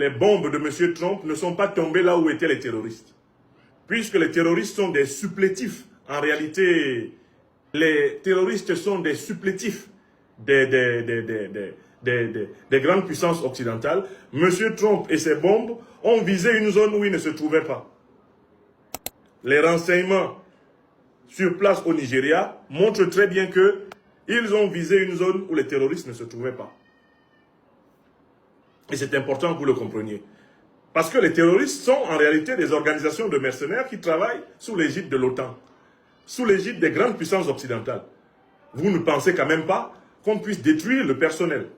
les bombes de M. Trump ne sont pas tombées là où étaient les terroristes. Puisque les terroristes sont des supplétifs. En réalité, les terroristes sont des supplétifs des grandes puissances occidentales. M. Trump et ses bombes ont visé une zone où il ne se trouvait pas. Les renseignements sur place au Nigeria montrent très bien qu'ils ont visé une zone où les terroristes ne se trouvaient pas. Et c'est important que vous le compreniez. Parce que les terroristes sont en réalité des organisations de mercenaires qui travaillent sous l'égide de l'OTAN, sous l'égide des grandes puissances occidentales. Vous ne pensez quand même pas qu'on puisse détruire le personnel.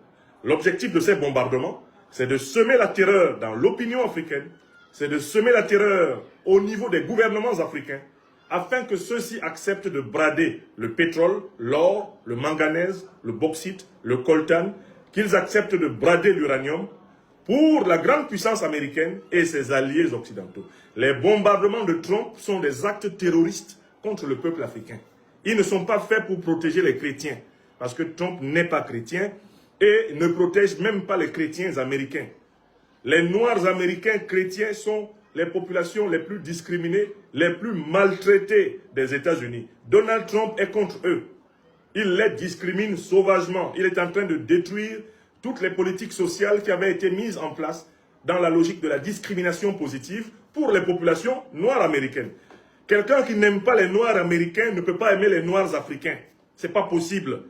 L'objectif de ces bombardements, c'est de semer la terreur dans l'opinion africaine, c'est de semer la terreur au niveau des gouvernements africains, afin que ceux-ci acceptent de brader le pétrole, l'or, le manganèse, le bauxite, le coltan, qu'ils acceptent de brader l'uranium pour la grande puissance américaine et ses alliés occidentaux. Les bombardements de Trump sont des actes terroristes contre le peuple africain. Ils ne sont pas faits pour protéger les chrétiens, parce que Trump n'est pas chrétien et ne protège même pas les chrétiens américains. Les Noirs américains chrétiens sont les populations les plus discriminées, les plus maltraitées des États-Unis. Donald Trump est contre eux. Il les discrimine sauvagement. Il est en train de détruire toutes les politiques sociales qui avaient été mises en place dans la logique de la discrimination positive pour les populations noires américaines. Quelqu'un qui n'aime pas les Noirs américains ne peut pas aimer les Noirs africains. Ce n'est pas possible.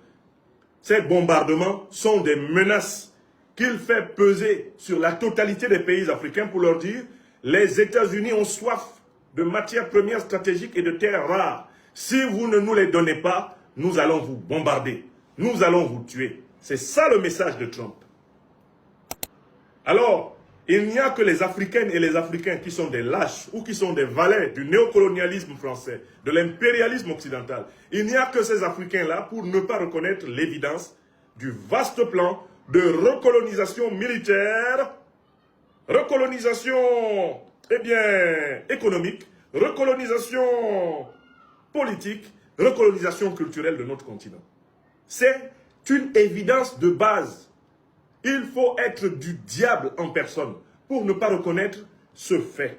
Ces bombardements sont des menaces qu'il fait peser sur la totalité des pays africains pour leur dire « Les États-Unis ont soif de matières premières stratégiques et de terres rares. Si vous ne nous les donnez pas, nous allons vous bombarder. Nous allons vous tuer. » C'est ça le message de Trump. Alors, il n'y a que les Africaines et les Africains qui sont des lâches ou qui sont des valets du néocolonialisme français, de l'impérialisme occidental. Il n'y a que ces Africains-là pour ne pas reconnaître l'évidence du vaste plan de recolonisation militaire, recolonisation, économique, recolonisation politique, recolonisation culturelle de notre continent. C'est une évidence de base. Il faut être du diable en personne pour ne pas reconnaître ce fait.